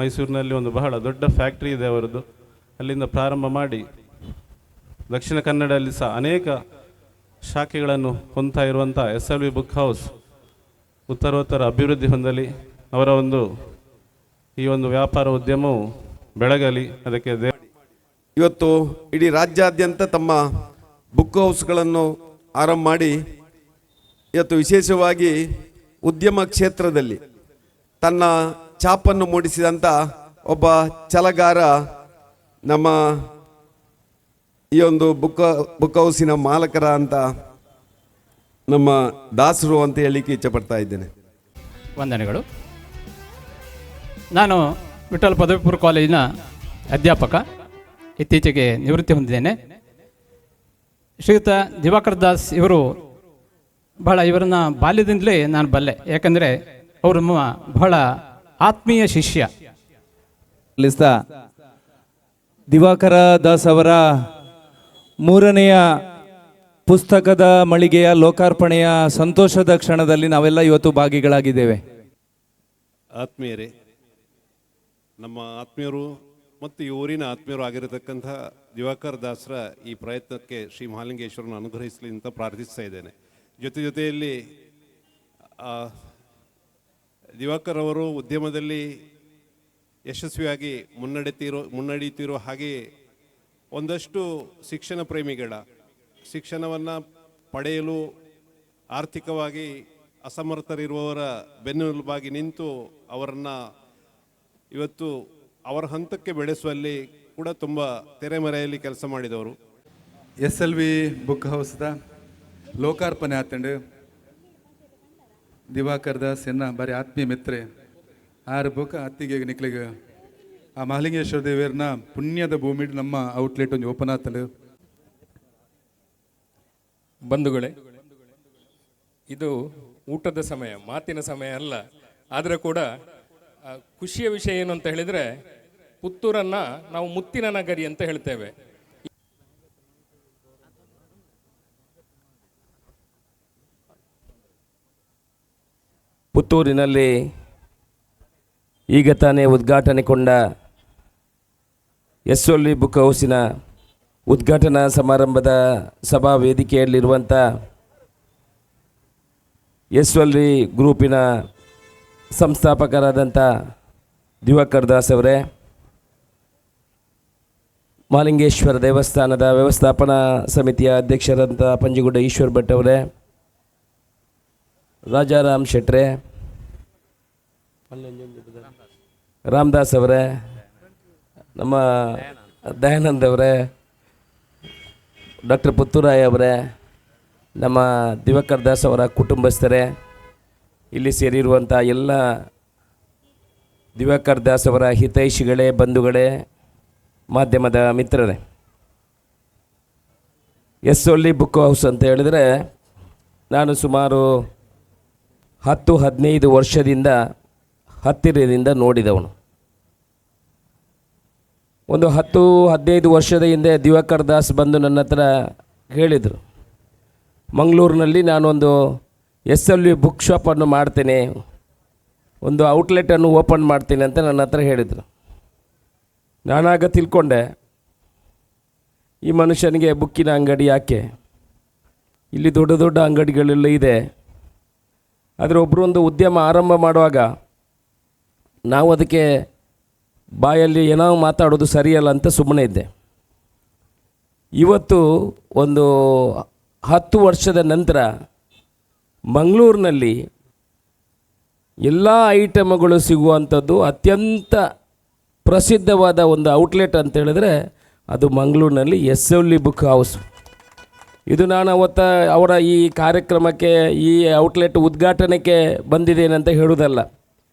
ಮೈಸೂರಿನಲ್ಲಿ ಒಂದು ಬಹಳ ದೊಡ್ಡ ಫ್ಯಾಕ್ಟ್ರಿ ಇದೆ ಅವರದ್ದು. ಅಲ್ಲಿಂದ ಪ್ರಾರಂಭ ಮಾಡಿ ದಕ್ಷಿಣ ಕನ್ನಡದಲ್ಲಿ ಸಹ ಅನೇಕ ಶಾಖೆಗಳನ್ನು ಹೊಂದ್ತಾ ಇರುವಂಥ SLV ಬುಕ್ ಹೌಸ್ ಉತ್ತರೋತ್ತರ ಅಭಿವೃದ್ಧಿ ಹೊಂದಲಿ. ಅವರ ಈ ಒಂದು ವ್ಯಾಪಾರ ಉದ್ಯಮವು ಬೆಳಗಲಿ. ಅದಕ್ಕೆ ಇವತ್ತು ಇಡೀ ರಾಜ್ಯಾದ್ಯಂತ ತಮ್ಮ ಬುಕ್ ಹೌಸ್ಗಳನ್ನು ಆರಂಭ ಮಾಡಿ ಇವತ್ತು ವಿಶೇಷವಾಗಿ ಉದ್ಯಮ ಕ್ಷೇತ್ರದಲ್ಲಿ ತನ್ನ ಛಾಪನ್ನು ಮೂಡಿಸಿದಂಥ ಒಬ್ಬ ಛಲಗಾರ ನಮ್ಮ ಈ ಒಂದು ಬುಕ್ ಹೌಸಿನ ಮಾಲಕರ ಅಂತ ನಮ್ಮ ದಾಸರು ಅಂತ ಹೇಳಿಕ್ಕೆ ಇಚ್ಛಪಡ್ತಾ ಇದ್ದೇನೆ. ವಂದನೆಗಳು. ನಾನು ವಿಠ್ಠಲ್ ಪದವಿ ಪೂರ್ವ ಕಾಲೇಜಿನ ಅಧ್ಯಾಪಕ, ಇತ್ತೀಚೆಗೆ ನಿವೃತ್ತಿ ಹೊಂದಿದ್ದೇನೆ. ಶ್ರೀಯುತ ದಿವಾಕರ್ ದಾಸ್ ಇವರು ಇವರನ್ನ ಬಾಲ್ಯದಿಂದಲೇ ನಾನು ಬಲ್ಲೆ. ಯಾಕಂದರೆ ಅವರು ಬಹಳ ಆತ್ಮೀಯ ಶಿಷ್ಯ. ದಿವಾಕರ ದಾಸ್ ಅವರ 3ನೆಯ ಪುಸ್ತಕದ ಮಳಿಗೆಯ ಲೋಕಾರ್ಪಣೆಯ ಸಂತೋಷದ ಕ್ಷಣದಲ್ಲಿ ನಾವೆಲ್ಲ ಇವತ್ತು ಭಾಗಿಗಳಾಗಿದ್ದೇವೆ. ಆತ್ಮೀಯರೇ, ನಮ್ಮ ಆತ್ಮೀಯರು ಮತ್ತು ಈ ಊರಿನ ಆತ್ಮೀಯರು ಆಗಿರತಕ್ಕಂಥ ದಿವಾಕರ್ ದಾಸರ ಈ ಪ್ರಯತ್ನಕ್ಕೆ ಶ್ರೀ ಮಹಾಲಿಂಗೇಶ್ವರನ ಅನುಗ್ರಹಿಸಲಿ ಅಂತ ಪ್ರಾರ್ಥಿಸ್ತಾ ಇದ್ದೇನೆ. ಜೊತೆಯಲ್ಲಿ ದಿವಾಕರ್ ಅವರು ಉದ್ಯಮದಲ್ಲಿ ಯಶಸ್ವಿಯಾಗಿ ಮುನ್ನಡೀತಿರೋ ಹಾಗೆ ಒಂದಷ್ಟು ಶಿಕ್ಷಣ ಪ್ರೇಮಿಗಳ ಶಿಕ್ಷಣವನ್ನು ಪಡೆಯಲು ಆರ್ಥಿಕವಾಗಿ ಅಸಮರ್ಥರಿರುವವರ ಬೆನ್ನೆಲುಬಾಗಿ ನಿಂತು ಅವರನ್ನು ಇವತ್ತು ಅವರ ಹಂತಕ್ಕೆ ಬೆಳೆಸುವಲ್ಲಿ ಕೂಡ ತುಂಬ ತೆರೆಮರೆಯಲ್ಲಿ ಕೆಲಸ ಮಾಡಿದವರು. SLV ಬುಕ್ ಹೌಸ್ದ ಲೋಕಾರ್ಪಣೆ ಆತಂಡು ದಿವಾಕರ್ ದಾಸ್ ಎನ್ನ ಬಾರಿ ಆತ್ಮೀಯ ಮಿತ್ರೆ ಆರು ಬುಕ್ ಅತ್ತಿಗೆ ನಿಕ್ಲಿಗೆ ಆ ಮಹಾಲಿಂಗೇಶ್ವರ ದೇವರನ್ನ ಪುಣ್ಯದ ಭೂಮಿ ನಮ್ಮ ಔಟ್ಲೆಟ್ ಒಂದು ಓಪನ್ ಆತಲು. ಬಂಧುಗಳೇ, ಇದು ಊಟದ ಸಮಯ, ಮಾತಿನ ಸಮಯ ಅಲ್ಲ. ಆದರೆ ಕೂಡ ಖುಷಿಯ ವಿಷಯ ಏನು ಅಂತ ಹೇಳಿದರೆ, ಪುತ್ತೂರನ್ನು ನಾವು ಮುತ್ತಿನ ನಗರಿ ಅಂತ ಹೇಳ್ತೇವೆ. ಪುತ್ತೂರಿನಲ್ಲಿ ಈಗ ತಾನೇ ಉದ್ಘಾಟನೆಗೊಂಡ SLV ಬುಕ್ ಹೌಸಿನ ಉದ್ಘಾಟನಾ ಸಮಾರಂಭದ ಸಭಾ ವೇದಿಕೆಯಲ್ಲಿರುವಂಥ SLV ಗ್ರೂಪಿನ ಸಂಸ್ಥಾಪಕರಾದಂಥ ದಿವಾಕರ್ ದಾಸ್ ಅವರೇ, ಮಹಾಲಿಂಗೇಶ್ವರ ದೇವಸ್ಥಾನದ ವ್ಯವಸ್ಥಾಪನಾ ಸಮಿತಿಯ ಅಧ್ಯಕ್ಷರಾದಂಥ ಪಂಜಿಗುಡ್ಡ ಈಶ್ವರ್ ಭಟ್ ಅವರೇ, ರಾಜಾರಾಮ್ ಶೆಟ್ರೆ, ರಾಮದಾಸ್ ಅವರೇ, ನಮ್ಮ ದಯಾನಂದ್ ಅವರೇ, ಡಾಕ್ಟರ್ ಪುತ್ತೂರಾಯ ಅವರೇ, ನಮ್ಮ ದಿವಾಕರ್ ದಾಸ್ ಅವರ ಕುಟುಂಬಸ್ಥರೇ, ಇಲ್ಲಿ ಸೇರಿರುವಂಥ ಎಲ್ಲ ದಿವಾಕರ್ ದಾಸ್ ಅವರ ಹಿತೈಷಿಗಳೇ, ಬಂಧುಗಳೇ, ಮಾಧ್ಯಮದ ಮಿತ್ರರೇ, SLV ಬುಕ್ ಹೌಸ್ ಅಂತ ಹೇಳಿದರೆ ನಾನು ಸುಮಾರು 10-15 ವರ್ಷದಿಂದ ಹತ್ತಿರದಿಂದ ನೋಡಿದವನು. ಒಂದು 10-15 ವರ್ಷದ ಹಿಂದೆ ದಿವಾಕರ್ ದಾಸ್ ಬಂದು ನನ್ನ ಹತ್ರ ಹೇಳಿದರು, ಮಂಗಳೂರಿನಲ್ಲಿ ನಾನೊಂದು SLV ಬುಕ್ ಶಾಪನ್ನು ಮಾಡ್ತೇನೆ, ಒಂದು ಔಟ್ಲೆಟನ್ನು ಓಪನ್ ಮಾಡ್ತೀನಿ ಅಂತ ನನ್ನ ಹತ್ರ ಹೇಳಿದರು. ನಾನಾಗ ತಿಳ್ಕೊಂಡೆ, ಈ ಮನುಷ್ಯನಿಗೆ ಬುಕ್ಕಿನ ಅಂಗಡಿ ಯಾಕೆ, ಇಲ್ಲಿ ದೊಡ್ಡ ದೊಡ್ಡ ಅಂಗಡಿಗಳೆಲ್ಲ ಇದೆ. ಆದರೆ ಒಬ್ಬರೊಂದು ಉದ್ಯಮ ಆರಂಭ ಮಾಡುವಾಗ ನಾವು ಅದಕ್ಕೆ ಬಾಯಲ್ಲಿ ಏನೋ ಮಾತಾಡೋದು ಸರಿಯಲ್ಲ ಅಂತ ಸುಮ್ಮನೆ ಇದ್ದೆ. ಇವತ್ತು ಒಂದು 10 ವರ್ಷದ ನಂತರ ಮಂಗಳೂರಿನಲ್ಲಿ ಎಲ್ಲ ಐಟಮ್ಗಳು ಸಿಗುವಂಥದ್ದು ಅತ್ಯಂತ ಪ್ರಸಿದ್ಧವಾದ ಒಂದು ಔಟ್ಲೆಟ್ ಅಂತ ಹೇಳಿದ್ರೆ ಅದು ಮಂಗಳೂರಿನಲ್ಲಿ SLV ಬುಕ್ ಹೌಸ್. ಇದು ನಾನು ಅವರ ಈ ಕಾರ್ಯಕ್ರಮಕ್ಕೆ, ಈ ಔಟ್ಲೆಟ್ ಉದ್ಘಾಟನೆಗೆ ಬಂದಿದ್ದೇನೆ ಅಂತ ಹೇಳುವುದಲ್ಲ.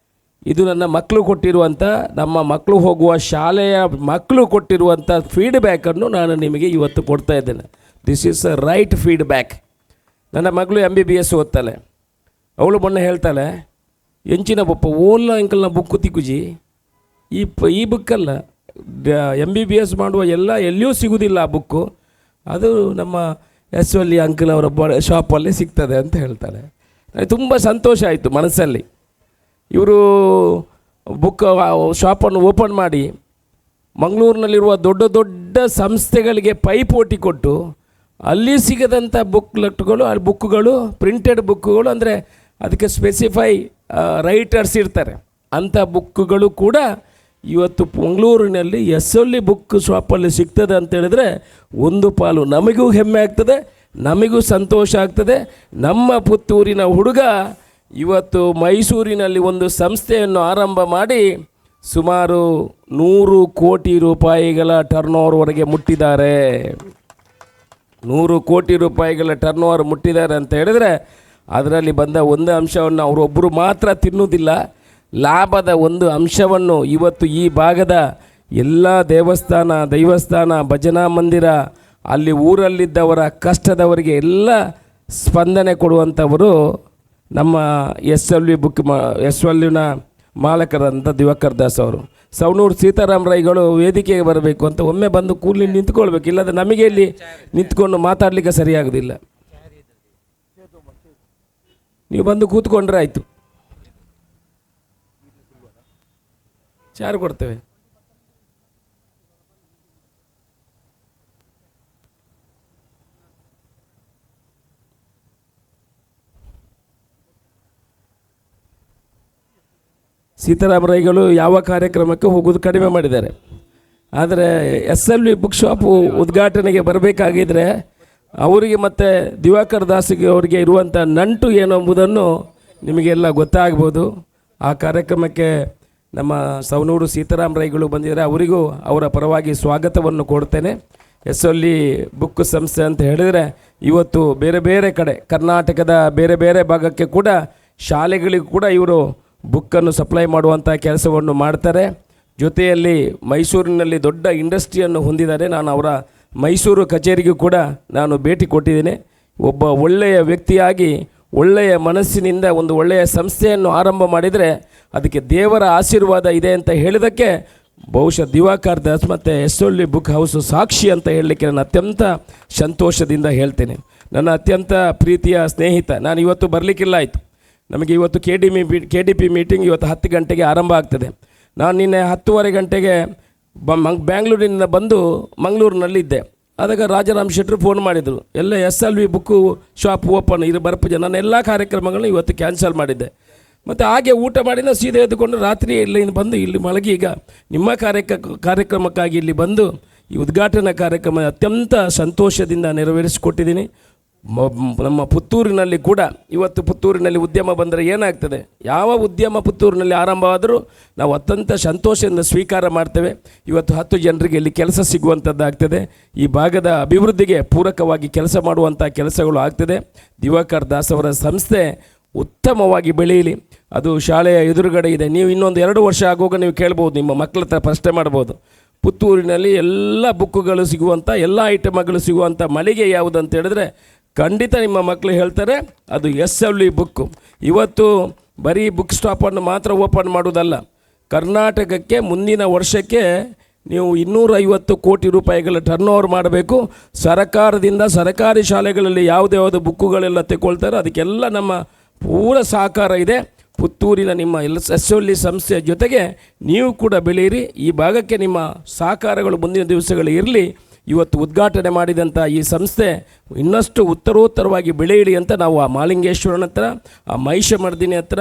ಇದು ನನ್ನ ಮಕ್ಕಳು ಕೊಟ್ಟಿರುವಂಥ, ನಮ್ಮ ಮಕ್ಕಳು ಹೋಗುವ ಶಾಲೆಯ ಮಕ್ಕಳು ಕೊಟ್ಟಿರುವಂಥ ಫೀಡ್ಬ್ಯಾಕನ್ನು ನಾನು ನಿಮಗೆ ಇವತ್ತು ಕೊಡ್ತಾ ಇದ್ದೇನೆ. This is a right feedback. ನನ್ನ ಮಗಳು MBBS ಓದ್ತಾಳೆ. ಅವಳು ಮೊನ್ನೆ ಹೇಳ್ತಾಳೆ, ಎಂಚಿನ ಬಪ್ಪ ಓಲ್ಲ ಅಂಕಲ್ನ ಬುಕ್ಕು ತಿಕ್ಕುಜಿ, ಈ ಬುಕ್ಕಲ್ಲ, MBBS ಮಾಡುವ ಎಲ್ಲಿಯೂ ಸಿಗುವುದಿಲ್ಲ ಆ ಬುಕ್ಕು, ಅದು ನಮ್ಮ SLV ಅಂಕಲ್ ಅವರ ಶಾಪಲ್ಲಿ ಸಿಗ್ತದೆ ಅಂತ ಹೇಳ್ತಾರೆ. ನನಗೆ ತುಂಬ ಸಂತೋಷ ಆಯಿತು ಮನಸ್ಸಲ್ಲಿ. ಇವರು ಬುಕ್ ಶಾಪನ್ನು ಓಪನ್ ಮಾಡಿ ಮಂಗಳೂರಿನಲ್ಲಿರುವ ದೊಡ್ಡ ದೊಡ್ಡ ಸಂಸ್ಥೆಗಳಿಗೆ ಪೈಪೋಟಿ ಕೊಟ್ಟು ಅಲ್ಲಿ ಸಿಗದಂಥ ಬುಕ್ಲೆಟ್ಗಳು ಬುಕ್ಗಳು ಪ್ರಿಂಟೆಡ್ ಬುಕ್ಗಳು ಅಂದರೆ ಅದಕ್ಕೆ ಸ್ಪೆಸಿಫೈ ರೈಟರ್ಸ್ ಇರ್ತಾರೆ ಅಂಥ ಬುಕ್ಗಳು ಕೂಡ ಇವತ್ತು ಮಂಗಳೂರಿನಲ್ಲಿ ಎಸ್ಸೊಲ್ಲಿ ಬುಕ್ ಶಾಪಲ್ಲಿ ಸಿಗ್ತದೆ ಅಂತೇಳಿದ್ರೆ ಒಂದು ಪಾಲು ನಮಗೂ ಹೆಮ್ಮೆ ಆಗ್ತದೆ, ನಮಗೂ ಸಂತೋಷ ಆಗ್ತದೆ. ನಮ್ಮ ಪುತ್ತೂರಿನ ಹುಡುಗ ಇವತ್ತು ಮೈಸೂರಿನಲ್ಲಿ ಒಂದು ಸಂಸ್ಥೆಯನ್ನು ಆರಂಭ ಮಾಡಿ ಸುಮಾರು 100 ಕೋಟಿ ರೂಪಾಯಿಗಳ ಟರ್ನ್ ಓವರ್ವರೆಗೆ ಮುಟ್ಟಿದ್ದಾರೆ. 100 ಕೋಟಿ ರೂಪಾಯಿಗಳ ಟರ್ನ್ ಓವರ್ ಮುಟ್ಟಿದ್ದಾರೆ ಅಂತ ಹೇಳಿದರೆ ಅದರಲ್ಲಿ ಬಂದ ಒಂದು ಅಂಶವನ್ನು ಅವರೊಬ್ಬರು ಮಾತ್ರ ತಿನ್ನುವುದಿಲ್ಲ, ಲಾಭದ ಒಂದು ಅಂಶವನ್ನು ಇವತ್ತು ಈ ಭಾಗದ ಎಲ್ಲ ದೈವಸ್ಥಾನ ಭಜನಾ ಮಂದಿರ ಅಲ್ಲಿ ಊರಲ್ಲಿದ್ದವರ ಕಷ್ಟದವರಿಗೆ ಎಲ್ಲ ಸ್ಪಂದನೆ ಕೊಡುವಂಥವರು ನಮ್ಮ ಎಸ್.ಎಲ್.ನ ಮಾಲಕರಂಥ ದಿವಾಕರ್ ದಾಸ್ ಅವರು. ಸವಣೂರು ಸೀತಾರಾಮ್ ರೈಗಳು ವೇದಿಕೆಗೆ ಬರಬೇಕು ಅಂತ ಒಮ್ಮೆ ಬಂದು ಕೂಲಿ ನಿಂತ್ಕೊಳ್ಬೇಕು, ಇಲ್ಲದ ನಮಗೆ ಇಲ್ಲಿ ನಿಂತ್ಕೊಂಡು ಮಾತಾಡಲಿಕ್ಕೆ ಸರಿಯಾಗೋದಿಲ್ಲ. ನೀವು ಬಂದು ಕೂತ್ಕೊಂಡ್ರೆ ಆಯಿತು, ಚಾರು ಕೊಡ್ತೇವೆ. ಸೀತಾರಾಮ ರೈಗಳು ಯಾವ ಕಾರ್ಯಕ್ರಮಕ್ಕೆ ಹೋಗೋದು ಕಡಿಮೆ ಮಾಡಿದ್ದಾರೆ. ಆದರೆ ಎಸ್.ಎಲ್.ವಿ ಬುಕ್ ಶಾಪು ಉದ್ಘಾಟನೆಗೆ ಬರಬೇಕಾಗಿದ್ದರೆ ಅವರಿಗೆ ಮತ್ತು ದಿವಾಕರ್ ದಾಸಿಗೆ ಅವರಿಗೆ ಇರುವಂಥ ನಂಟು ಏನು ಎಂಬುದನ್ನು ನಿಮಗೆಲ್ಲ ಗೊತ್ತಾಗ್ಬೋದು. ಆ ಕಾರ್ಯಕ್ರಮಕ್ಕೆ ನಮ್ಮ ಸವಣೂರು ಸೀತಾರಾಮ ರೈಗಳು ಬಂದಿದ್ದಾರೆ, ಅವರಿಗೂ ಅವರ ಪರವಾಗಿ ಸ್ವಾಗತವನ್ನು ಕೊಡ್ತೇನೆ. ಎಸ್.ಎಲ್.ವಿ ಬುಕ್ ಸಂಸ್ಥೆ ಅಂತ ಹೇಳಿದರೆ ಇವತ್ತು ಬೇರೆ ಬೇರೆ ಕಡೆ ಕರ್ನಾಟಕದ ಬೇರೆ ಬೇರೆ ಭಾಗಕ್ಕೆ ಕೂಡ ಶಾಲೆಗಳಿಗೂ ಕೂಡ ಇವರು ಬುಕ್ಕನ್ನು ಸಪ್ಲೈ ಮಾಡುವಂಥ ಕೆಲಸವನ್ನು ಮಾಡ್ತಾರೆ. ಜೊತೆಯಲ್ಲಿ ಮೈಸೂರಿನಲ್ಲಿ ದೊಡ್ಡ ಇಂಡಸ್ಟ್ರಿಯನ್ನು ಹೊಂದಿದ್ದಾರೆ. ನಾನು ಅವರ ಮೈಸೂರು ಕಚೇರಿಗೂ ಕೂಡ ನಾನು ಭೇಟಿ ಕೊಟ್ಟಿದ್ದೇನೆ. ಒಬ್ಬ ಒಳ್ಳೆಯ ವ್ಯಕ್ತಿಯಾಗಿ ಒಳ್ಳೆಯ ಮನಸ್ಸಿನಿಂದ ಒಂದು ಒಳ್ಳೆಯ ಸಂಸ್ಥೆಯನ್ನು ಆರಂಭ ಮಾಡಿದರೆ ಅದಕ್ಕೆ ದೇವರ ಆಶೀರ್ವಾದ ಇದೆ ಅಂತ ಹೇಳಿದ್ದಕ್ಕೆ ಬಹುಶಃ ದಿವಾಕರ್ ದಾಸ್ ಮತ್ತು ಎಸ್.ಎಲ್.ವಿ ಬುಕ್ ಹೌಸು ಸಾಕ್ಷಿ ಅಂತ ಹೇಳಲಿಕ್ಕೆ ನಾನು ಅತ್ಯಂತ ಸಂತೋಷದಿಂದ ಹೇಳ್ತೇನೆ. ನನ್ನ ಅತ್ಯಂತ ಪ್ರೀತಿಯ ಸ್ನೇಹಿತ, ನಾನು ಇವತ್ತು ಬರಲಿಕ್ಕಿಲ್ಲ ಆಯಿತು. ನಮಗೆ ಇವತ್ತು KDP ಮೀಟಿಂಗ್ ಇವತ್ತು 10 ಗಂಟೆಗೆ ಆರಂಭ ಆಗ್ತದೆ. ನಾನು ನಿನ್ನೆ 10:30 ಗಂಟೆಗೆ ಬ್ಯಾಂಗ್ಳೂರಿನಿಂದ ಬಂದು ಮಂಗಳೂರಿನಲ್ಲಿದ್ದೆ. ಆದಾಗ ರಾಜಾರಾಮ್ ಶೆಟ್ಟರು ಫೋನ್ ಮಾಡಿದರು, ಎಲ್ಲ ಎಸ್.ಎಲ್.ವಿ ಬುಕ್ಕು ಶಾಪ್ ಓಪನ್ ಇದು ಬರ್ಪೂಜೆ. ನಾನು ಎಲ್ಲ ಕಾರ್ಯಕ್ರಮಗಳನ್ನ ಇವತ್ತು ಕ್ಯಾನ್ಸಲ್ ಮಾಡಿದ್ದೆ. ಮತ್ತು ಹಾಗೆ ಊಟ ಮಾಡಿದ ಸೀದಾ ಎದ್ದುಕೊಂಡು ರಾತ್ರಿ ಇಲ್ಲಿ ಬಂದು ಇಲ್ಲಿ ಮಲಗಿ ಈಗ ನಿಮ್ಮ ಕಾರ್ಯಕ್ರಮಕ್ಕಾಗಿ ಇಲ್ಲಿ ಬಂದು ಈ ಉದ್ಘಾಟನಾ ಕಾರ್ಯಕ್ರಮ ಅತ್ಯಂತ ಸಂತೋಷದಿಂದ ನೆರವೇರಿಸಿಕೊಟ್ಟಿದ್ದೀನಿ. ನಮ್ಮ ಪುತ್ತೂರಿನಲ್ಲಿ ಕೂಡ ಇವತ್ತು ಪುತ್ತೂರಿನಲ್ಲಿ ಉದ್ಯಮ ಬಂದರೆ ಏನಾಗ್ತದೆ, ಯಾವ ಉದ್ಯಮ ಪುತ್ತೂರಿನಲ್ಲಿ ಆರಂಭವಾದರೂ ನಾವು ಅತ್ಯಂತ ಸಂತೋಷದಿಂದ ಸ್ವೀಕಾರ ಮಾಡ್ತೇವೆ. ಇವತ್ತು 10 ಜನರಿಗೆ ಇಲ್ಲಿ ಕೆಲಸ ಸಿಗುವಂಥದ್ದಾಗ್ತದೆ. ಈ ಭಾಗದ ಅಭಿವೃದ್ಧಿಗೆ ಪೂರಕವಾಗಿ ಕೆಲಸ ಮಾಡುವಂಥ ಕೆಲಸಗಳು ಆಗ್ತದೆ. ದಿವಾಕರ್ ದಾಸ್ ಅವರ ಸಂಸ್ಥೆ ಉತ್ತಮವಾಗಿ ಬೆಳೆಯಲಿ. ಅದು ಶಾಲೆಯ ಎದುರುಗಡೆ ಇದೆ. ನೀವು ಇನ್ನೊಂದು 2 ವರ್ಷ ಆಗುವಾಗ ನೀವು ಕೇಳ್ಬೋದು, ನಿಮ್ಮ ಮಕ್ಕಳ ಹತ್ರ ಪ್ರಶ್ನೆ ಮಾಡ್ಬೋದು, ಪುತ್ತೂರಿನಲ್ಲಿ ಎಲ್ಲ ಬುಕ್ಕುಗಳು ಸಿಗುವಂಥ ಎಲ್ಲ ಐಟಮ್ಗಳು ಸಿಗುವಂಥ ಮಳಿಗೆ ಯಾವುದು ಅಂತ ಹೇಳಿದ್ರೆ ಖಂಡಿತ ನಿಮ್ಮ ಮಕ್ಕಳು ಹೇಳ್ತಾರೆ ಅದು ಎಸ್.ಎಲ್.ವಿ ಬುಕ್ಕು. ಇವತ್ತು ಬರೀ ಬುಕ್ ಸ್ಟಾಪನ್ನು ಮಾತ್ರ ಓಪನ್ ಮಾಡೋದಲ್ಲ, ಕರ್ನಾಟಕಕ್ಕೆ ಮುಂದಿನ ವರ್ಷಕ್ಕೆ ನೀವು 250 ಕೋಟಿ ರೂಪಾಯಿಗಳ ಟರ್ನ್ ಓವರ್ ಮಾಡಬೇಕು. ಸರ್ಕಾರದಿಂದ ಸರ್ಕಾರಿ ಶಾಲೆಗಳಲ್ಲಿ ಯಾವುದ್ಯಾವುದು ಬುಕ್ಕುಗಳೆಲ್ಲ ತಗೊಳ್ತಾರೋ ಅದಕ್ಕೆಲ್ಲ ನಮ್ಮ ಪೂರ ಸಹಕಾರ ಇದೆ. ಪುತ್ತೂರಿನ ನಿಮ್ಮ ಎಸ್.ಎಲ್.ವಿ ಸಂಸ್ಥೆಯ ಜೊತೆಗೆ ನೀವು ಕೂಡ ಬೆಳೆಯಿರಿ. ಈ ಭಾಗಕ್ಕೆ ನಿಮ್ಮ ಸಹಕಾರಗಳು ಮುಂದಿನ ದಿವಸಗಳು ಇರಲಿ. ಇವತ್ತು ಉದ್ಘಾಟನೆ ಮಾಡಿದಂಥ ಈ ಸಂಸ್ಥೆ ಇನ್ನಷ್ಟು ಉತ್ತರೋತ್ತರವಾಗಿ ಬೆಳೆಯಲಿ ಅಂತ ನಾವು ಆ ಮಾಲಿಂಗೇಶ್ವರನ ಹತ್ರ, ಆ ಮಹಿಷಮರ್ದಿನಿ ಹತ್ರ,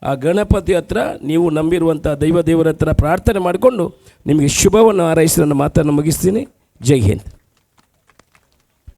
ಆ ಗಣಪತಿ ಹತ್ರ, ನೀವು ನಂಬಿರುವಂಥ ದೇವರ ಹತ್ರ ಪ್ರಾರ್ಥನೆ ಮಾಡಿಕೊಂಡು ನಿಮಗೆ ಶುಭವನ್ನು ಹಾರೈಸಿ ನನ್ನ ಮಾತನ್ನು ಮುಗಿಸ್ತೀನಿ. ಜೈ ಹಿಂದ್.